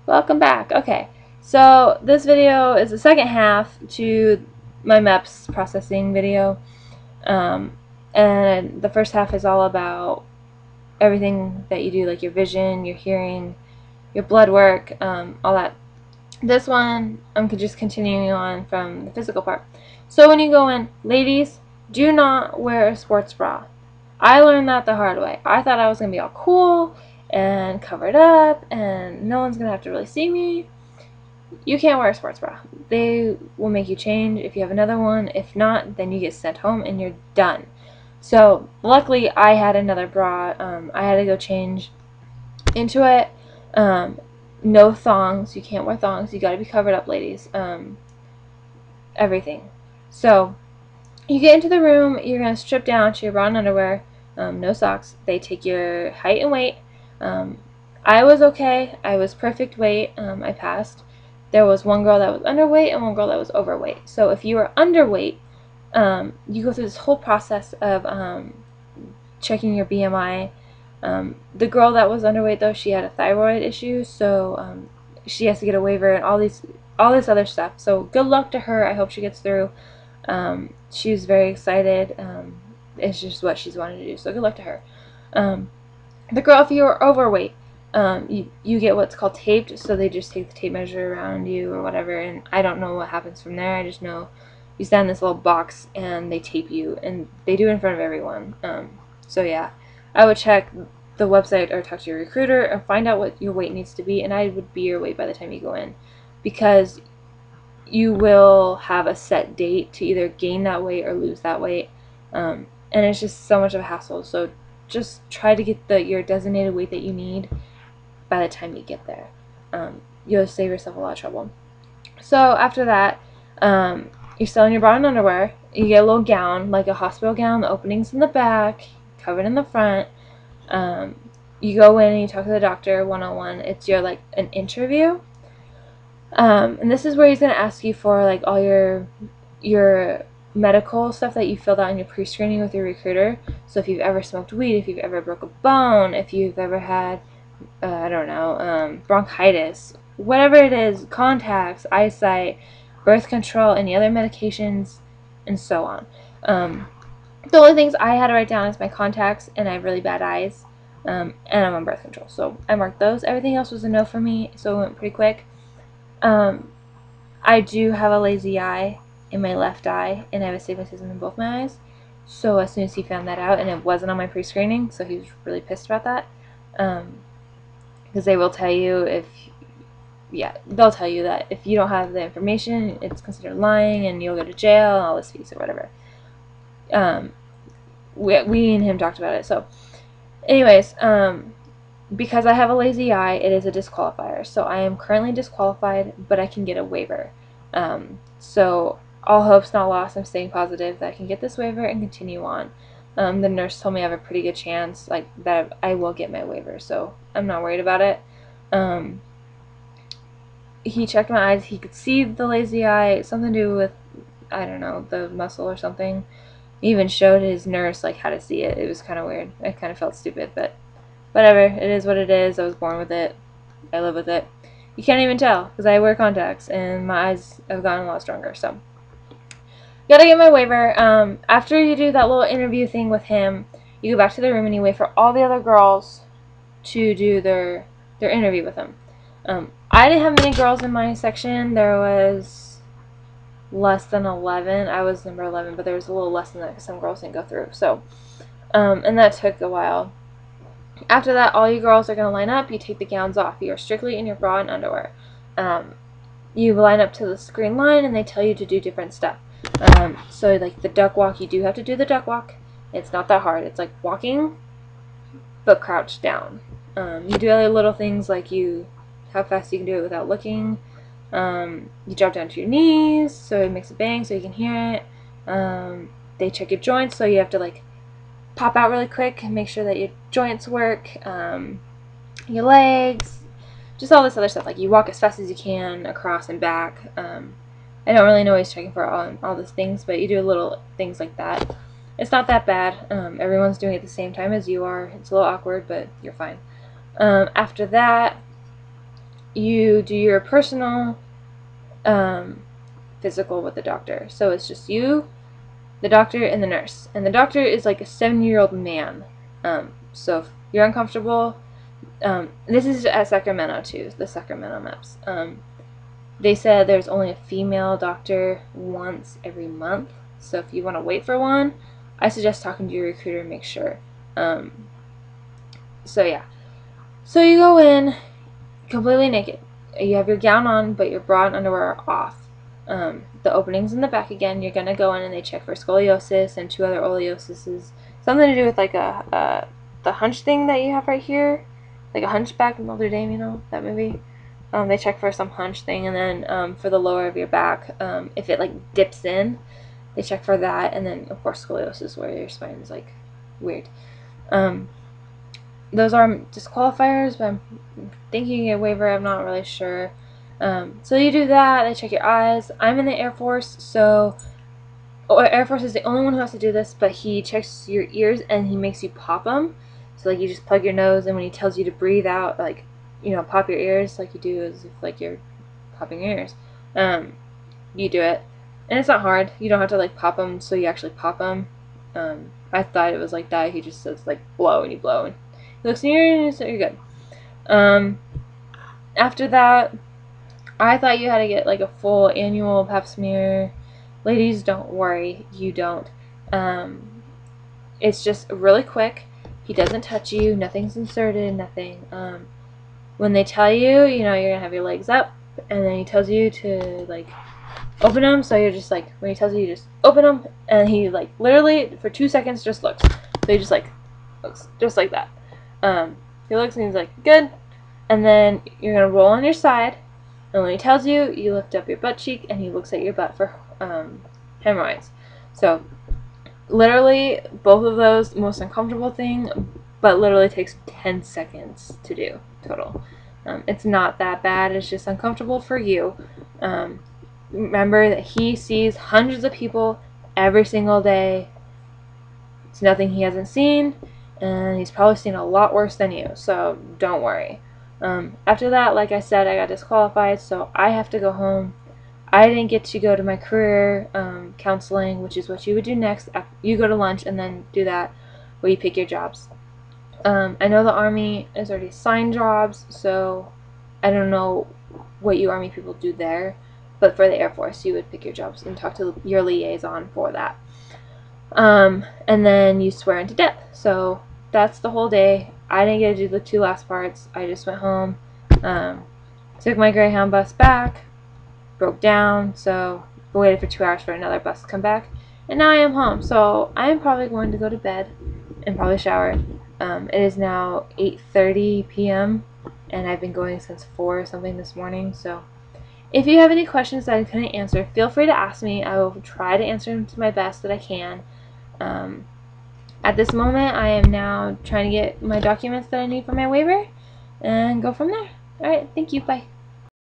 Welcome back. Okay, so this video is the second half to my MEPS processing video. And the first half is all about everything that you do, like your vision, your hearing, your blood work, all that. This one, I'm just continuing on from the physical part. So when you go in, ladies, do not wear a sports bra. I learned that the hard way. I thought I was going to be all cool and covered up and no one's going to have to really see me. You can't wear a sports bra. They will make you change if you have another one. If not, then you get sent home and you're done. So luckily I had another bra. I had to go change into it. No thongs. You can't wear thongs. You got to be covered up, ladies. Everything. So you get into the room. You're going to strip down to your bra and underwear. No socks. They take your height and weight. I was okay. I was perfect weight. I passed. There was one girl that was underweight and one girl that was overweight. So if you were underweight, you go through this whole process of checking your BMI. The girl that was underweight, though, she had a thyroid issue, so she has to get a waiver and all this other stuff. So good luck to her. I hope she gets through. She was very excited. It's just what she's wanted to do. So good luck to her. The girl, if you are overweight, you get what's called taped, so they just take the tape measure around you or whatever, and I don't know what happens from there. I just know you stand in this little box and they tape you, and they do it in front of everyone. So yeah, I would check the website or talk to your recruiter and find out what your weight needs to be, and I would be your weight by the time you go in, because you will have a set date to either gain that weight or lose that weight, and it's just so much of a hassle. So just try to get your designated weight that you need by the time you get there. You'll save yourself a lot of trouble. So after that, you're still in your bra and underwear. You get a little gown, like a hospital gown. The opening's in the back, covered in the front. You go in and you talk to the doctor one-on-one. It's like an interview. And this is where he's going to ask you for like all your medical stuff that you filled out in your pre-screening with your recruiter. So if you've ever smoked weed, if you've ever broke a bone, if you've ever had I don't know, bronchitis, whatever it is, contacts, eyesight, birth control, any other medications, and so on. The only things I had to write down is my contacts, and I have really bad eyes, and I'm on birth control. So I marked those. Everything else was a no for me, so it went pretty quick. I do have a lazy eye in my left eye, and I have astigmatism in both my eyes. So as soon as he found that out, and it wasn't on my pre-screening, so he was really pissed about that. Because they will tell you they'll tell you that if you don't have the information, it's considered lying and you'll go to jail and all this fees or whatever. We and him talked about it. So anyways, because I have a lazy eye, it is a disqualifier. So I am currently disqualified, but I can get a waiver. So all hope's not lost. I'm staying positive that I can get this waiver and continue on. The nurse told me I have a pretty good chance, like, that I will get my waiver, so I'm not worried about it. He checked my eyes. He could see the lazy eye, something to do with, I don't know, the muscle or something. He even showed his nurse, like, how to see it. It was kind of weird. I kind of felt stupid, but whatever. It is what it is. I was born with it. I live with it. You can't even tell, because I wear contacts, and my eyes have gotten a lot stronger, so gotta get my waiver. After you do that little interview thing with him, you go back to the room and you wait for all the other girls to do their interview with him. I didn't have many girls in my section. There was less than 11. I was number 11, but there was a little less than that because some girls didn't go through. So, and that took a while. After that, all you girls are going to line up. You take the gowns off. You are strictly in your bra and underwear. You line up to the screen line and they tell you to do different stuff. So like the duck walk, you do have to do the duck walk. It's not that hard. It's like walking, but crouched down. You do other little things like how fast you can do it without looking. You drop down to your knees, so it makes a bang so you can hear it. They check your joints, so you have to like pop out really quick and make sure that your joints work. Your legs, just all this other stuff. Like you walk as fast as you can across and back. I don't really know what he's checking for all these things, but you do little things like that. It's not that bad. Everyone's doing it at the same time as you are. It's a little awkward, but you're fine. After that, you do your personal physical with the doctor. So it's just you, the doctor, and the nurse. And the doctor is like a 70-year-old man. So if you're uncomfortable, this is at Sacramento too, the Sacramento meps. They said there's only a female doctor once every month. So if you want to wait for one, I suggest talking to your recruiter and make sure. So yeah. So you go in completely naked. You have your gown on, but your bra and underwear are off. The opening's in the back again. You're going to go in and they check for scoliosis and 2 other scoliosis. Something to do with like the hunch thing that you have right here. Like a hunchback in Notre Dame, you know, that movie. They check for some hunch thing, and then for the lower of your back, if it like dips in, they check for that, and then of course scoliosis, where your spine is like weird. Those are disqualifiers, but I'm thinking you get a waiver. I'm not really sure. So you do that. They check your eyes. I'm in the Air Force, so Air Force is the only one who has to do this, but he checks your ears and he makes you pop them. So like you just plug your nose, and when he tells you to breathe out, like, you know, pop your ears like you do as if like you're popping your ears. You do it, and it's not hard. You don't have to like pop them, so you actually pop them. I thought it was like that. He just says like blow, and you blow, and he looks in your ears, so you're good. After that, I thought you had to get like a full annual pap smear. Ladies, don't worry, you don't. It's just really quick. He doesn't touch you, nothing's inserted, nothing. When they tell you, you know, you're gonna have your legs up, and then he tells you to like open them, so you're just like, when he tells you, you just open them, and he like literally for 2 seconds just looks. So he just like looks just like that. He looks and he's like, good, and then you're gonna roll on your side, and when he tells you, you lift up your butt cheek, and he looks at your butt for hemorrhoids. So literally both of those, most uncomfortable thing, but literally takes 10 seconds to do total. It's not that bad. It's just uncomfortable for you. Remember that he sees hundreds of people every single day. It's nothing he hasn't seen, and he's probably seen a lot worse than you, so don't worry. After that, like I said, I got disqualified, so I have to go home. I didn't get to go to my career counseling, which is what you would do next. You go to lunch and then do that, where you pick your jobs. I know the Army has already assigned jobs, so I don't know what you Army people do there, but for the Air Force, you would pick your jobs and talk to your liaison for that. And then you swear into death. So that's the whole day. I didn't get to do the 2 last parts. I just went home, took my Greyhound bus back, broke down, so waited for 2 hours for another bus to come back, and now I am home. So I am probably going to go to bed and probably shower. It is now 8:30 p.m. and I've been going since 4 or something this morning. So if you have any questions that I couldn't answer, feel free to ask me. I will try to answer them to my best that I can. At this moment, I am now trying to get my documents that I need for my waiver and go from there. Alright, thank you. Bye.